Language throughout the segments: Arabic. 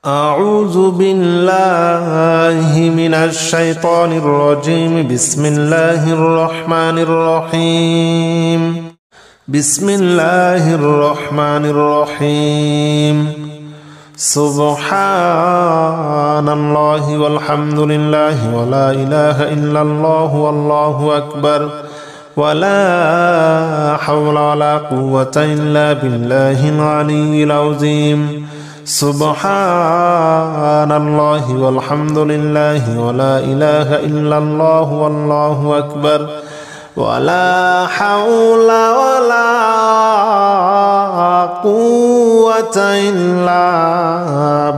أعوذ بالله من الشيطان الرجيم. بسم الله الرحمن الرحيم. بسم الله الرحمن الرحيم. سبحان الله والحمد لله ولا إله إلا الله والله أكبر ولا حول ولا قوة إلا بالله العلي العظيم. سبحان الله والحمد لله ولا إله إلا الله والله أكبر ولا حول ولا قوة إلا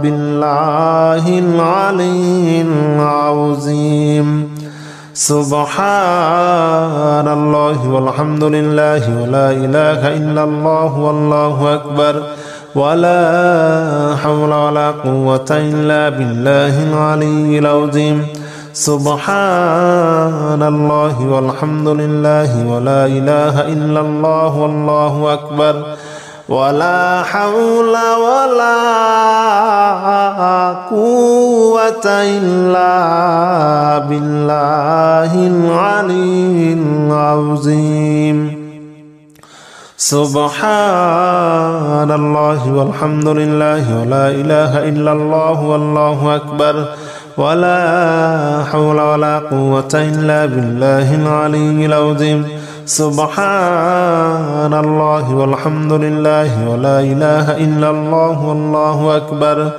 بالله العلي العظيم. سبحان الله والحمد لله ولا إله إلا الله والله أكبر ولا حول ولا قوة إلا بالله العلي العظيم. سبحان الله والحمد لله ولا إله إلا الله والله أكبر ولا حول ولا قوة إلا بالله العلي العظيم. سبحان الله والحمد لله ولا إله إلا الله والله أكبر ولا حول ولا قوة إلا بالله العلي العظيم. سبحان الله والحمد لله ولا إله إلا الله والله أكبر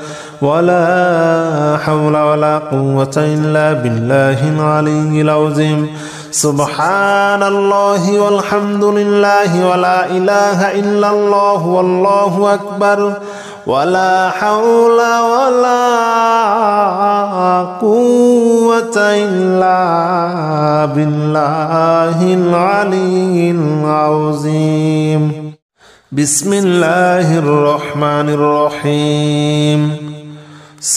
ولا حول ولا قوة إلا بالله العلي العظيم. سبحان الله والحمد لله ولا إله إلا الله والله أكبر ولا حول ولا قوة إلا بالله العلي العظيم. بسم الله الرحمن الرحيم.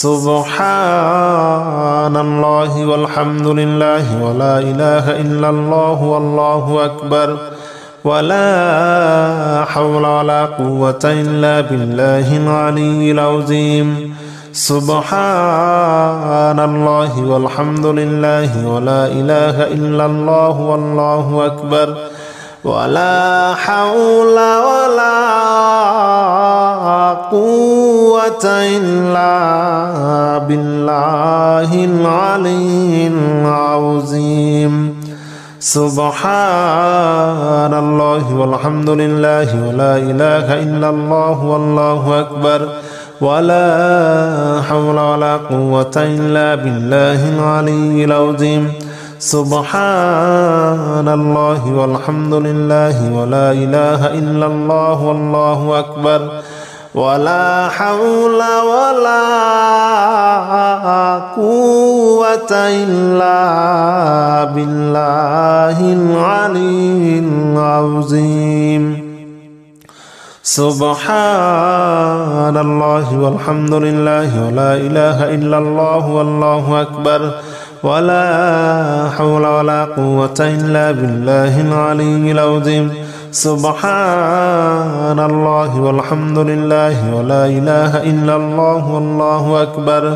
سبحان الله والحمد لله ولا إله إلا الله والله أكبر ولا حول ولا قوة إلا بالله العلي العظيم. سبحان الله والحمد لله ولا إله إلا الله والله أكبر ولا حول ولا قوة إلا بالله العلي العظيم. سبحان الله والحمد لله ولا إله إلا الله والله أكبر ولا حول ولا قوة إلا بالله العلي العظيم. سبحان الله والحمد لله ولا إله إلا الله والله أكبر ولا حول ولا قوة إلا بالله العلي العظيم. سبحان الله والحمد لله ولا إله إلا الله والله أكبر ولا حول ولا قوة إلا بالله العلي العظيم. سبحان الله والحمد لله ولا إله إلا الله والله أكبر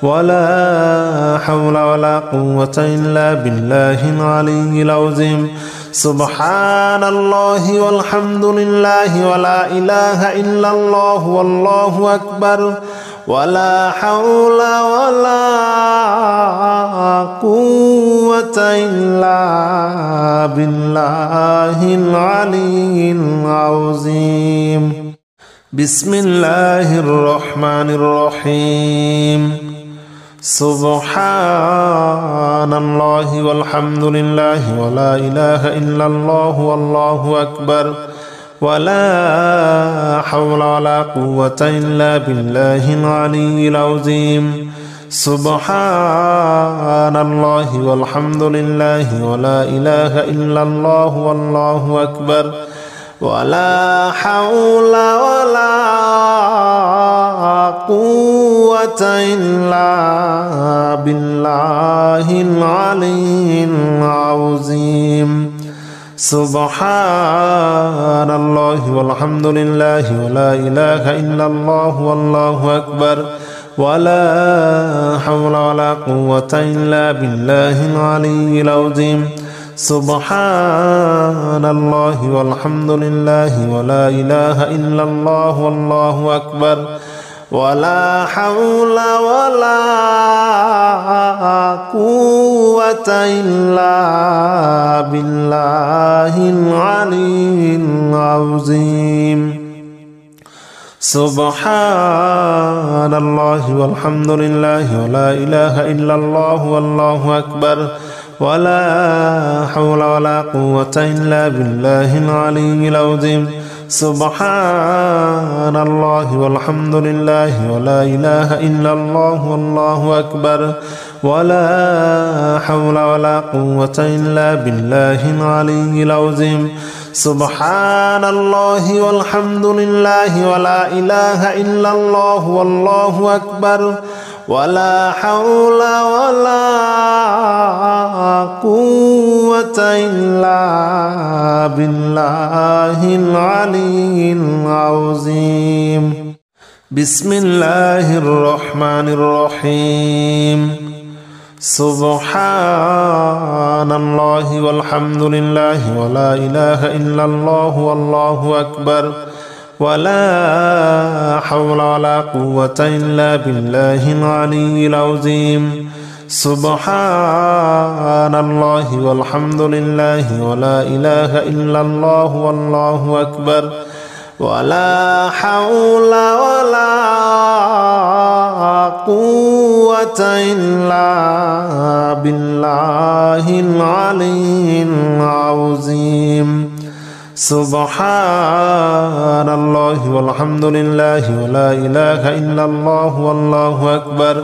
ولا حول ولا قوة إلا بالله العلي العظيم. سبحان الله والحمد لله ولا إله إلا الله والله أكبر ولا حول ولا قوة إلا بالله العلي العظيم. بسم الله الرحمن الرحيم. سبحان الله والحمد لله ولا إله إلا الله والله أكبر ولا حول ولا قوة إلا بالله العلي العظيم. سبحان الله والحمد لله ولا إله إلا الله والله أكبر ولا حول ولا قوة إلا بالله العلي العظيم. سبحان الله والحمد لله ولا إله إلا الله والله أكبر ولا حول ولا قوة إلا بالله العلي العظيم سبحان الله والحمد لله ولا إله إلا الله والله أكبر ولا حول ولا قوة إلا بالله العلي العظيم سبحان الله والحمد لله ولا إله إلا الله والله أكبر ولا حول ولا قوة إلا بالله العلي العظيم سبحان الله والحمد لله ولا إله إلا الله والله أكبر ولا حول ولا قوة إلا بالله العلي العظيم سبحان الله والحمد لله ولا إله إلا الله والله أكبر ولا حول ولا قوة إلا بالله العلي العظيم بسم الله الرحمن الرحيم سبحان الله والحمد لله ولا إله إلا الله والله أكبر ولا حول ولا قوة إلا بالله العلي العظيم سبحان الله والحمد لله ولا إله إلا الله والله أكبر ولا حول ولا قوة إلا بالله العلي العظيم سبحان الله والحمد لله ولا إله إلا الله والله أكبر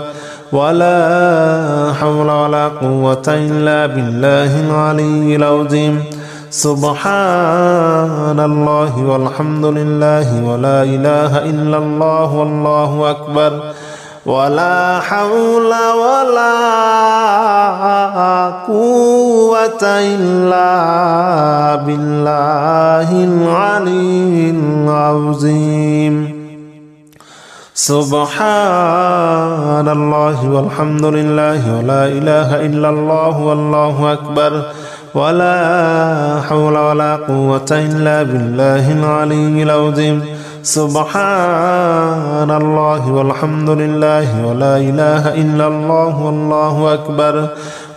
ولا حول ولا قوة إلا بالله العلي العظيم سبحان الله والحمد لله ولا إله إلا الله والله أكبر ولا حول ولا قوة إلا بالله العلي العظيم سبحان الله والحمد لله ولا إله إلا الله والله أكبر ولا حول ولا قوة إلا بالله العلي العظيم سبحان الله والحمد لله ولا إله إلا الله والله أكبر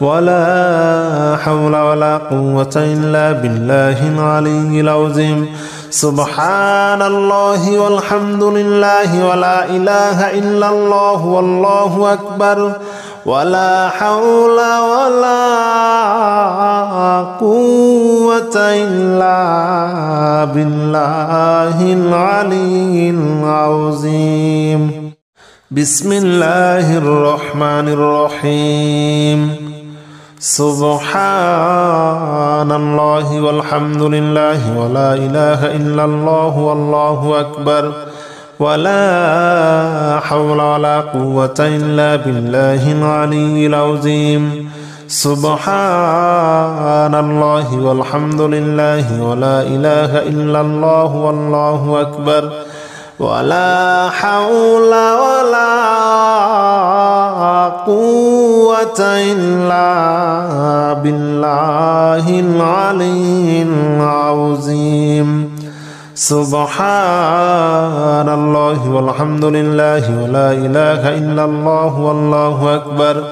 ولا حول ولا قوة إلا بالله العلي العظيم سبحان الله والحمد لله ولا إله إلا الله والله أكبر ولا حول ولا قوة إلا بالله العلي العظيم بسم الله الرحمن الرحيم سبحان الله والحمد لله ولا إله إلا الله والله أكبر ولا حول ولا قوة إلا بالله العلي العظيم سبحان الله والحمد لله ولا إله إلا الله والله أكبر ولا حول ولا قوة إلا بالله العلي العظيم سبحان الله والحمد لله ولا إله إلا الله والله أكبر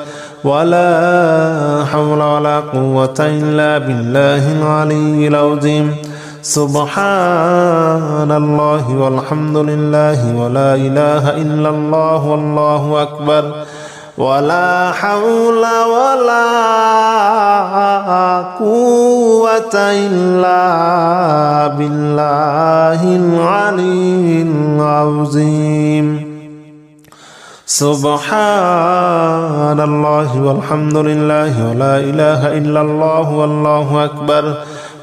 ولا حول ولا قوة إلا بالله العلي العظيم سبحان الله والحمد لله ولا إله إلا الله والله أكبر ولا حول ولا قوة إلا بالله العلي العظيم سبحان الله والحمد لله ولا إله إلا الله والله أكبر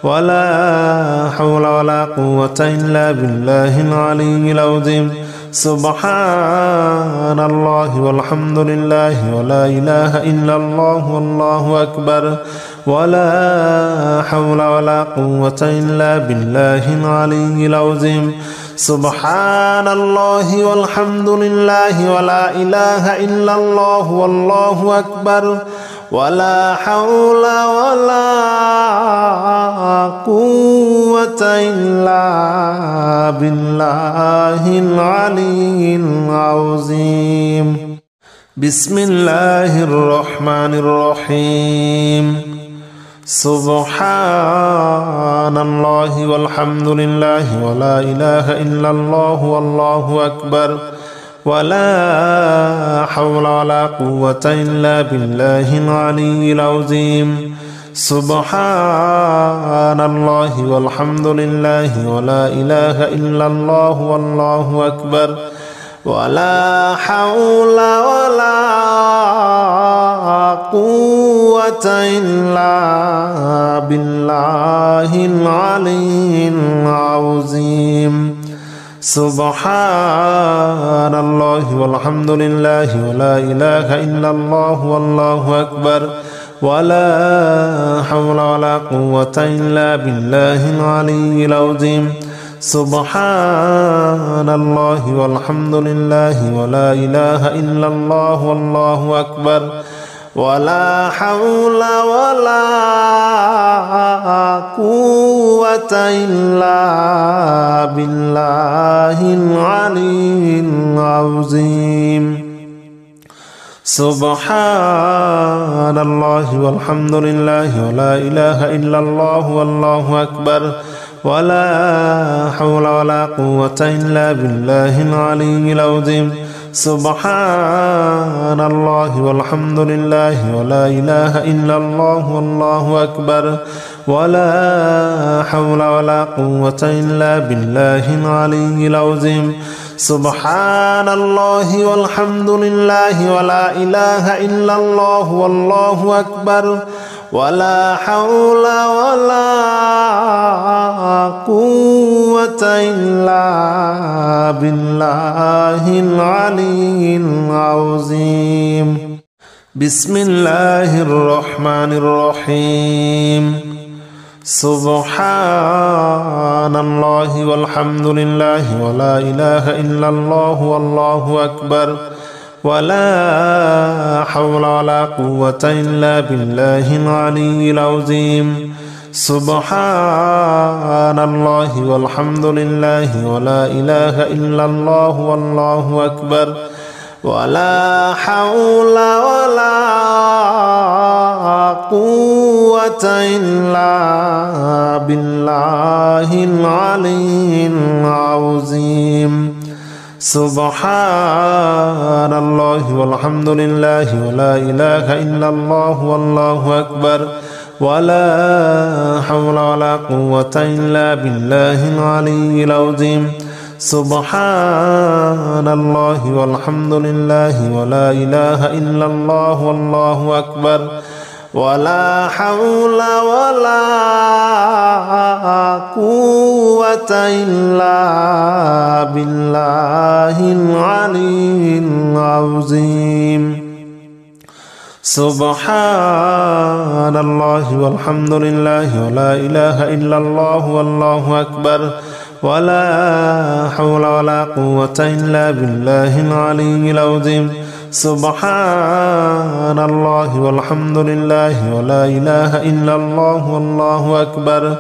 ولا حول ولا قوة إلا بالله العلي العظيم سبحان الله والحمد لله ولا إله إلا الله والله أكبر ولا حول ولا قوة إلا بالله العلي العظيم سبحان الله والحمد لله ولا إله إلا الله والله أكبر ولا حول ولا قوة إلا بالله العلي العظيم بسم الله الرحمن الرحيم سبحان الله والحمد لله ولا إله إلا الله والله أكبر ولا حول ولا قوة إلا بالله العلي العظيم سبحان الله والحمد لله ولا إله إلا الله والله أكبر ولا حول ولا قوة إلا بالله العلي العظيم سبحان الله والحمد لله ولا إله إلا الله والله أكبر ولا حول ولا قوة إلا بالله العلي العظيم سبحان الله والحمد لله ولا إله إلا الله والله أكبر ولا حول ولا قوة إلا بالله العلي العظيم سبحان الله والحمد لله ولا إله إلا الله والله أكبر ولا حول ولا قوة إلا بالله العلي العظيم سبحان الله والحمد لله ولا إله إلا الله والله أكبر ولا حول ولا قوة إلا بالله العلي العظيم سبحان الله والحمد لله ولا إله إلا الله والله أكبر ولا حول ولا قوة إلا بالله العلي العظيم بسم الله الرحمن الرحيم سبحان الله والحمد لله ولا إله إلا الله والله أكبر ولا حول ولا قوة إلا بالله العلي العظيم سبحان الله والحمد لله ولا إله إلا الله والله أكبر ولا حول ولا قوة إلا بالله العلي العظيم سبحان الله والحمد لله ولا إله إلا الله والله أكبر ولا حول ولا قوة إلا بالله العلي العظيم سبحان الله والحمد لله ولا إله إلا الله والله أكبر ولا حول ولا قوة إلا بالله العلي العظيم سبحان الله والحمد لله ولا إله إلا الله والله أكبر ولا حول ولا قوة إلا بالله العلي العظيم سبحان الله والحمد لله ولا إله إلا الله والله أكبر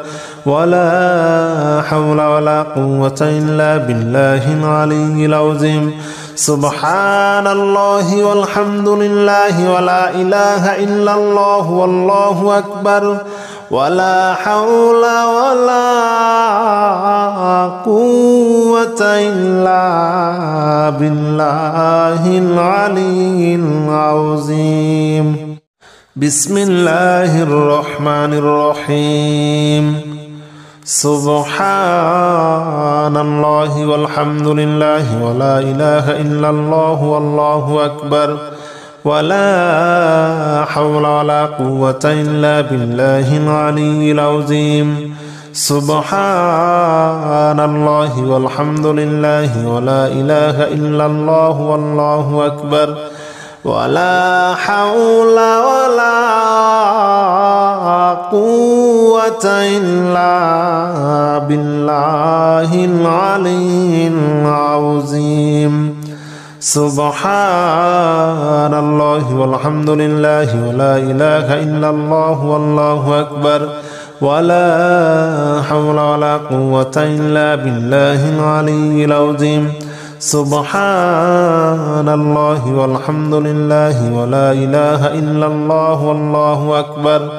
ولا حول ولا قوة إلا بالله العلي العظيم سبحان الله والحمد لله ولا إله إلا الله والله أكبر ولا حول ولا قوة إلا بالله العلي العظيم بسم الله الرحمن الرحيم سبحان الله والحمد لله ولا إله إلا الله والله أكبر ولا حول ولا قوة إلا بالله العلي العظيم سبحان الله والحمد لله ولا إله إلا الله والله أكبر ولا حول ولا قوة إلا بالله العلي العظيم سبحان الله والحمد لله ولا إله إلا الله والله أكبر ولا حول ولا قوة إلا بالله العلي العظيم سبحان الله والحمد لله ولا إله إلا الله والله أكبر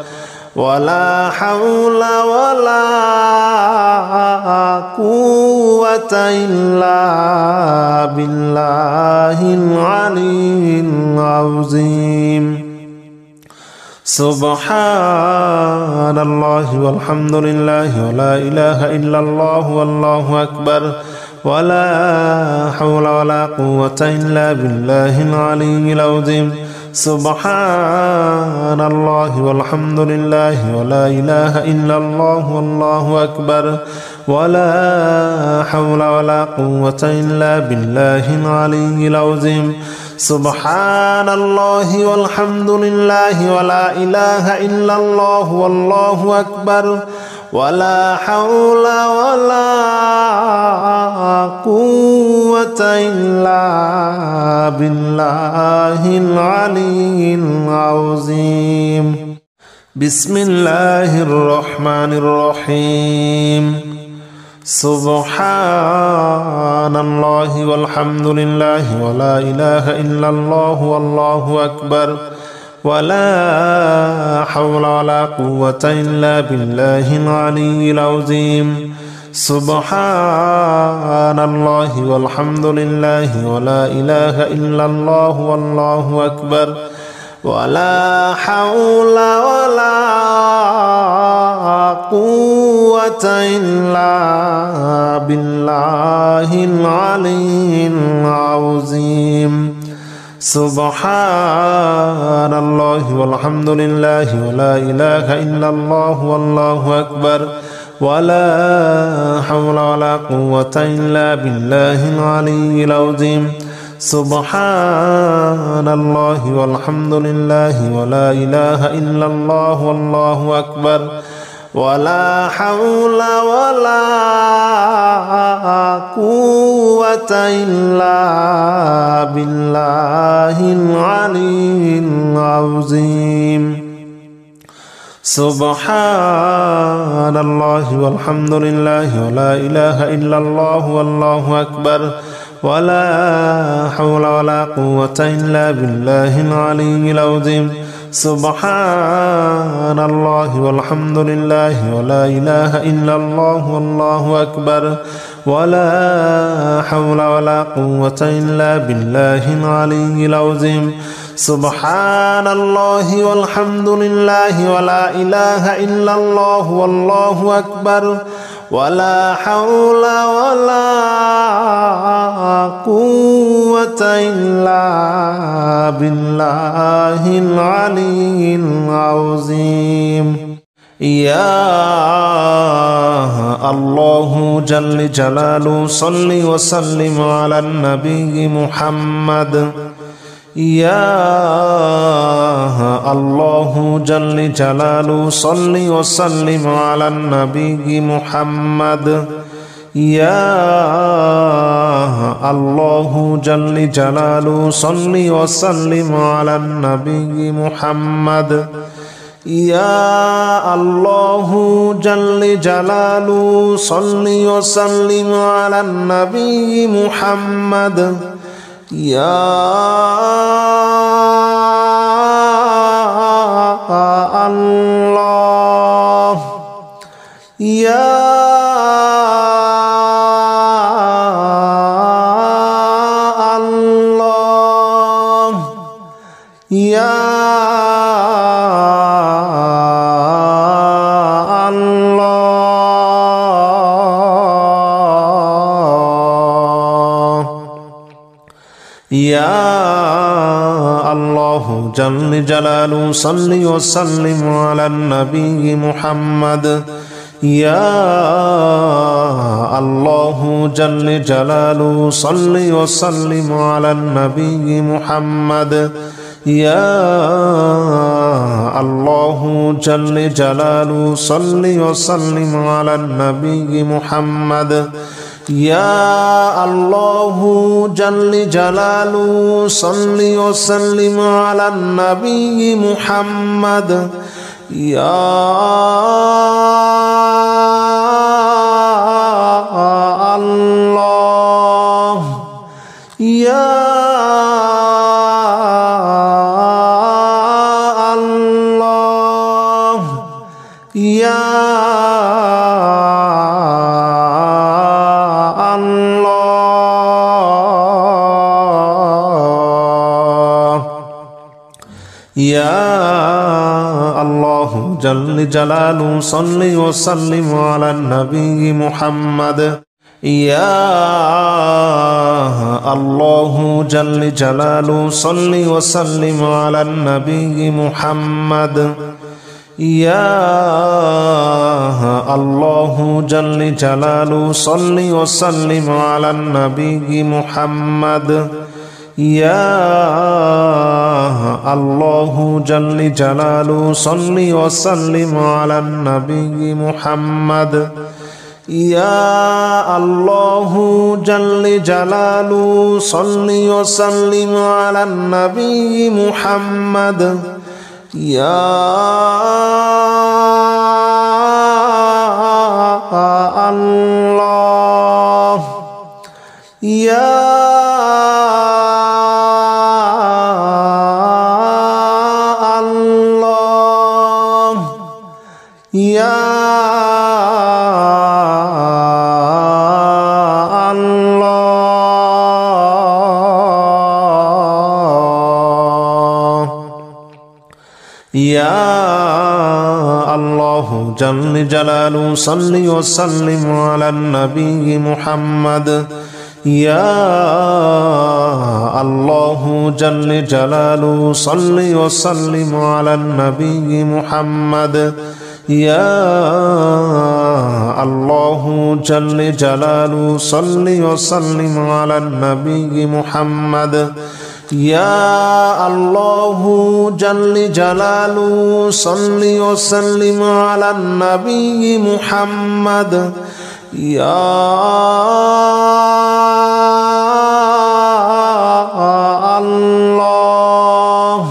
ولا حول ولا قوة إلا بالله العلي العظيم سبحان الله والحمد لله ولا إله إلا الله والله أكبر ولا حول ولا قوة إلا بالله العلي العظيم سبحان الله والحمد لله ولا إله إلا الله والله أكبر ولا حول ولا قوة إلا بالله العلي العظيم سبحان الله والحمد لله ولا إله إلا الله والله أكبر ولا حول ولا قوة إلا بالله العلي العظيم بسم الله الرحمن الرحيم سبحان الله والحمد لله ولا إله إلا الله والله أكبر ولا حول ولا قوة إلا بالله العلي العظيم سبحان الله والحمد لله ولا إله إلا الله والله أكبر ولا حول ولا قوة إلا بالله العلي العظيم سبحان الله والحمد لله ولا إله إلا الله والله أكبر ولا حول ولا قوة إلا بالله العلي العظيم سبحان الله والحمد لله ولا إله إلا الله والله أكبر ولا حول ولا قوة إلا بالله العلي العظيم سبحان الله والحمد لله ولا إله إلا الله والله أكبر ولا حول ولا قوة إلا بالله العلي العظيم سبحان الله والحمد لله ولا إله إلا الله والله أكبر ولا حول ولا قوة إلا بالله العلي العظيم سبحان الله والحمد لله ولا إله إلا الله والله أكبر ولا حول ولا قوة إلا بالله العلي العظيم يا الله جل جلاله صل وسلم على النبي محمد يا الله جل جلاله صل وسلم على النبي محمد يا الله جل جلاله صل وسلم على النبي محمد يا الله جل جلاله صل وسلم على النبي محمد يا الله يا الله يا يا الله جل جلاله صل وسلم على النبي محمد يا الله جل جلاله صل وسلم على النبي محمد يا الله جل جلاله صل وسلم على النبي محمد يا الله جل جلاله صل وسلم على النبي محمد يا الله يا الله يا يا الله جل جلاله صل وسلم على النبي محمد يا الله جل جلاله صل وسلم على النبي محمد يا الله جل جلاله صل وسلم على النبي محمد يا الله جل جلاله صل وسلم على النبي محمد يا الله جل جلاله صل وسلم على النبي محمد يا الله يا الله يا يا الله جل جلاله صل وسلم على النبي محمد يا الله جل جلاله صل وسلم على النبي محمد يا الله جل جلاله صل وسلم على النبي محمد يا الله جل جلاله صل وسلم على النبي محمد يا الله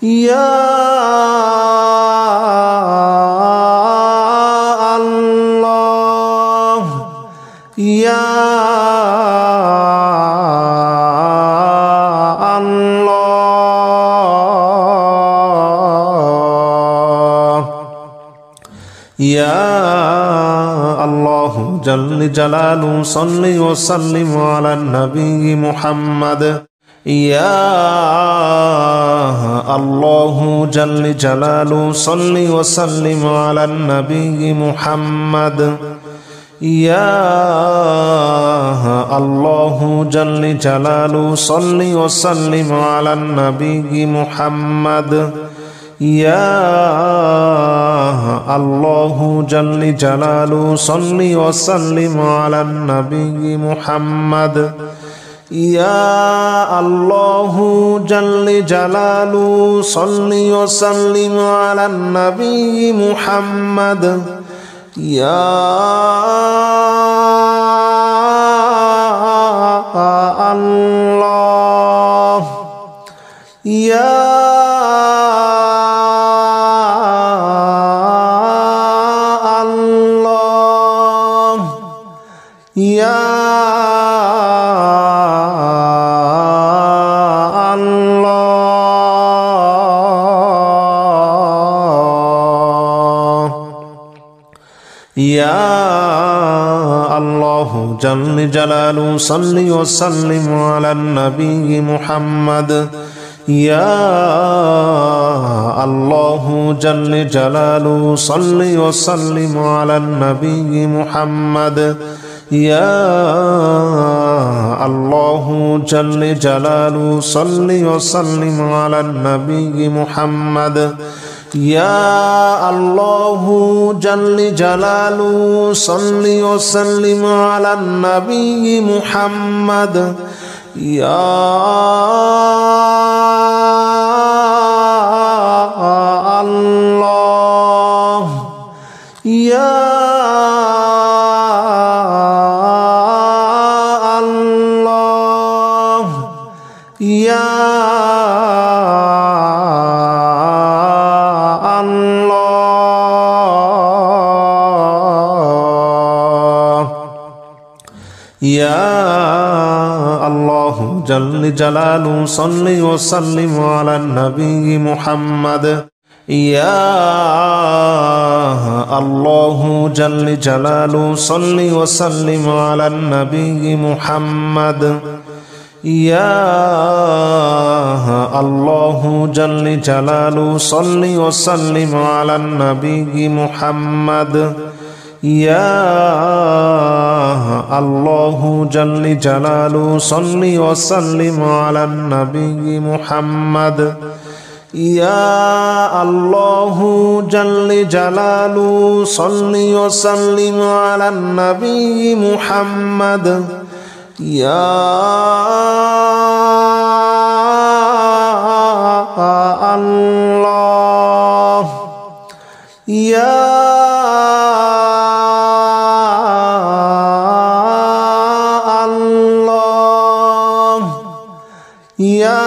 يا الله يا يا الله جل جلاله صل وسلم على النبي محمد يا الله جل جلاله صل وسلم على النبي محمد يا الله جل جلاله صل وسلم على النبي محمد يا الله جل جلاله صل وسلم على النبي محمد يا الله جل جلاله صل وسلم على النبي محمد يا الله يا يا الله يا الله جل جلاله صل وسلم على النبي محمد يا الله جل جلاله صل وسلم على النبي محمد يا الله جل جلاله صل وسلم على النبي محمد يا الله جل جلاله صل وسلم على النبي محمد يا يا الله جل جلاله صل وسلم على النبي محمد يا الله جل جلاله صل وسلم على النبي محمد يا الله جل جلاله صل وسلم على النبي محمد يا الله جل جلاله صل وسلم على النبي محمد يا الله جل جلاله صل وسلم على النبي محمد يا الله يا يا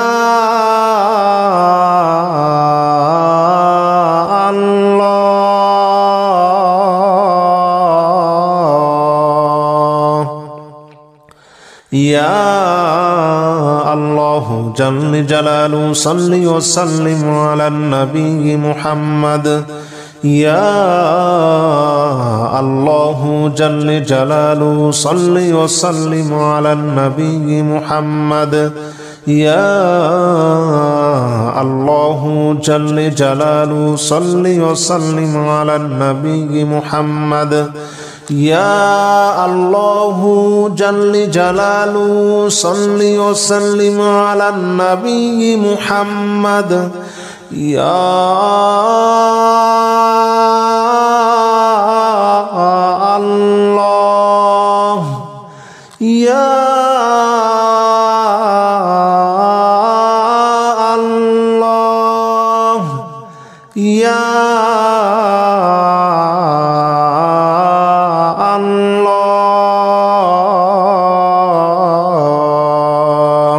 الله يا الله جل جلاله صل وسلم على النبي محمد يا الله جل جلاله صل وسلم على النبي محمد يا الله جل جلاله صل وسلم على النبي محمد يا الله جل جلاله صل وسلم على النبي محمد يا الله يا يا الله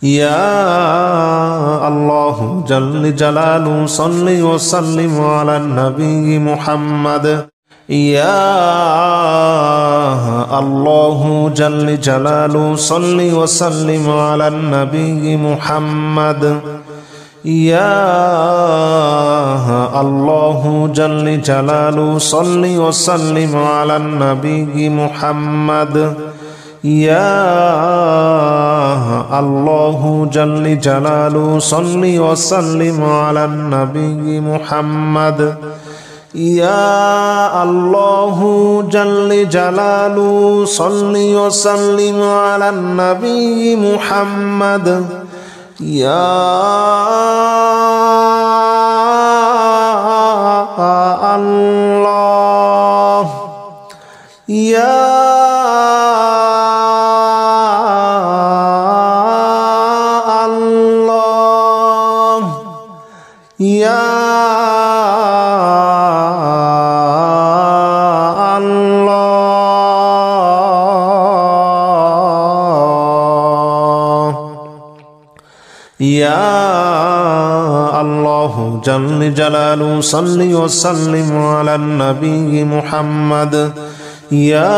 يا الله جل جلاله صل وسلم على النبي محمد يا الله جل جلاله صل وسلم على النبي محمد يا الله جل جلاله صل وسلم على النبي محمد يا الله جل جلاله صل وسلم على النبي محمد يا الله جل جلاله صل وسلم على النبي محمد يا الله يا الله يا يا الله جل جلاله صل وسلم على النبي محمد يا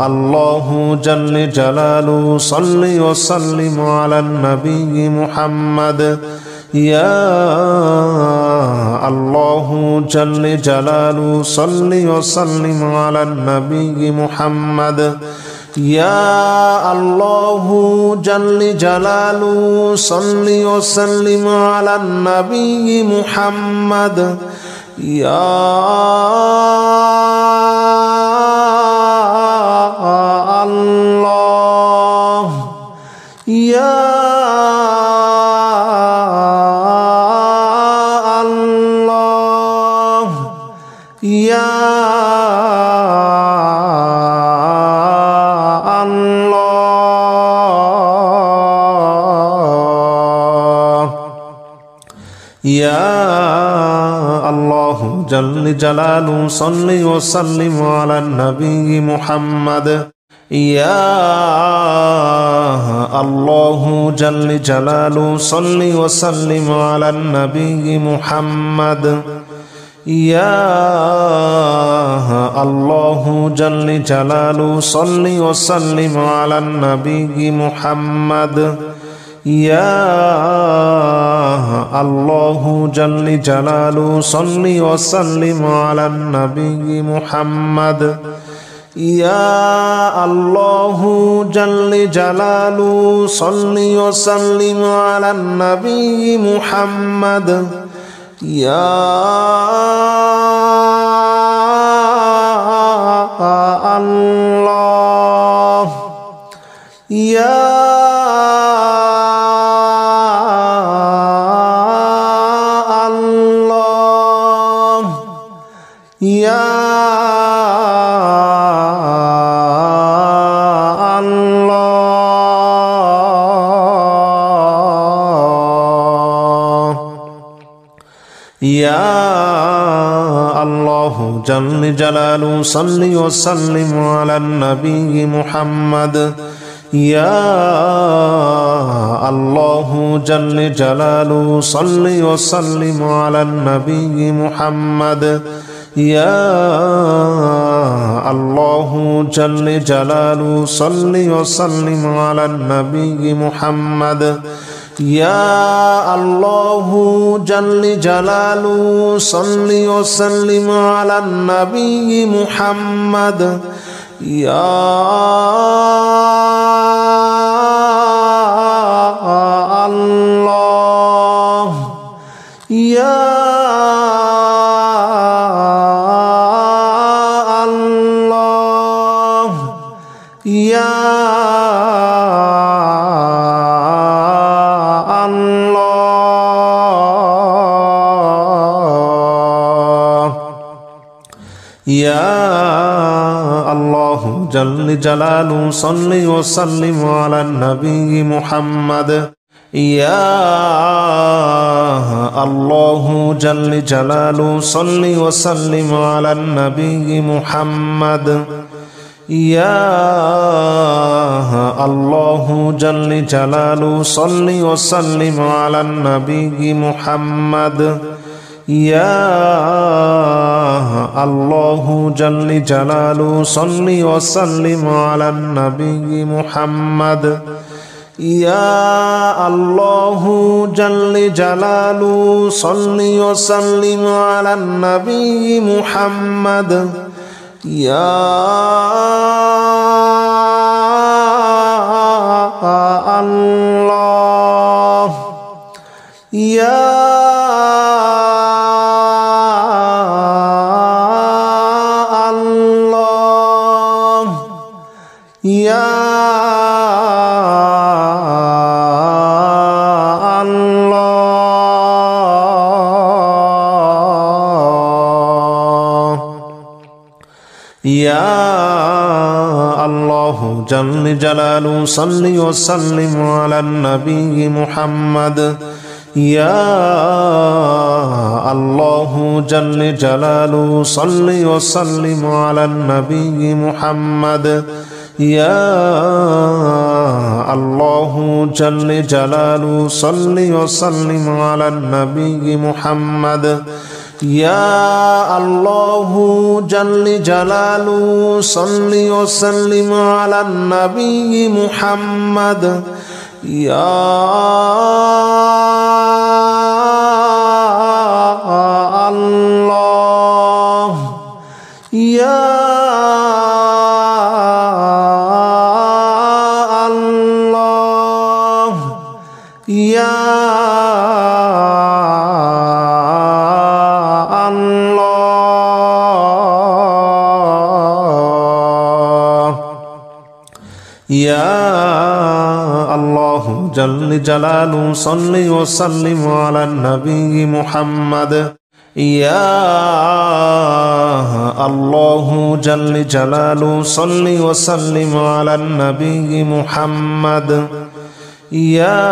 الله جل جلاله صل وسلم على النبي محمد يا الله جل جلاله صل وسلم على النبي محمد يا الله جل جلاله صل وسلم على النبي محمد يا الله يا الله يا يا الله جل جلاله صل وسلم على النبي محمد يا الله جل جلاله صل وسلم على النبي محمد يا الله جل جلاله صل وسلم على النبي محمد يا الله جل جلاله صل وسلم على النبي محمد يا الله جل جلاله صل وسلم على النبي محمد يا الله يا الله يا الله جل جلاله صل وسلم على النبي محمد يا الله جل جلاله صل وسلم على النبي محمد يا الله جل جلاله صل وسلم على النبي محمد يا الله جل جلاله صل وسلم على النبي محمد يا الله يا الله يا يا الله جل جلاله صل وسلم على النبي محمد يا الله جل جلاله صل وسلم على النبي محمد يا الله جل جلاله صل وسلم على النبي محمد يا الله جل جلاله صل وسلم على النبي محمد يا الله جل جلاله صل وسلم على النبي محمد يا الله يا يا الله يا الله جل جلاله صل وسلم على النبي محمد يا الله جل جلاله صل وسلم على النبي محمد يا الله جل جلاله صل وسلم على النبي محمد يا الله جل جلاله صل وسلم على النبي محمد يا الله يا يا الله يا الله جل جلاله صل وسلم على النبي محمد يا الله جل جلاله صل وسلم على النبي محمد يا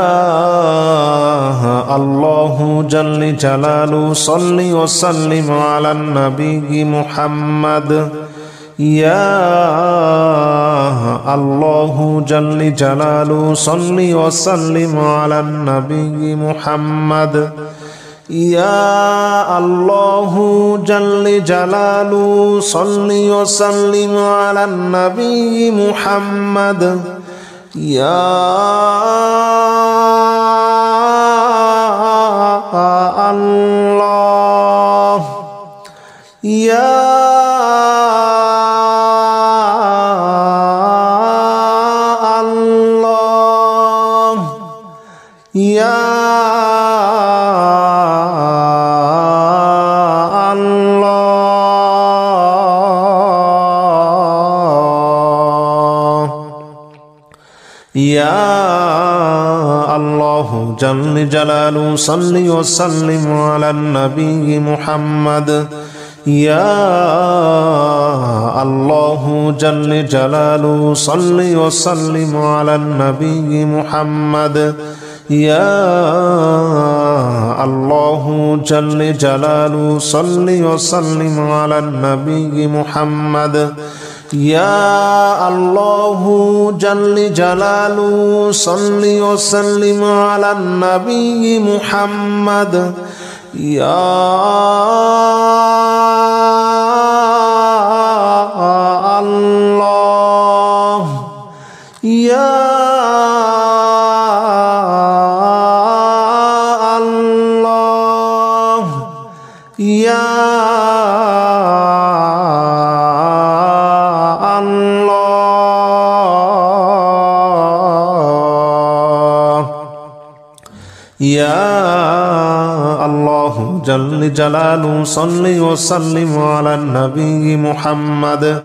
الله جل جلاله صل وسلم على النبي محمد يا الله جل جلاله صل وسلم على النبي محمد يا الله جل جلاله صل وسلم على النبي محمد يا الله يا الله يا يا الله جل جلاله صل وسلم على النبي محمد يا الله جل جلاله صل وسلم على النبي محمد يا الله جل جلاله صل وسلم على النبي محمد يا الله جل جلاله صل وسلم على النبي محمد يا الله يا الله يا يا الله جل جلاله صل وسلم على النبي محمد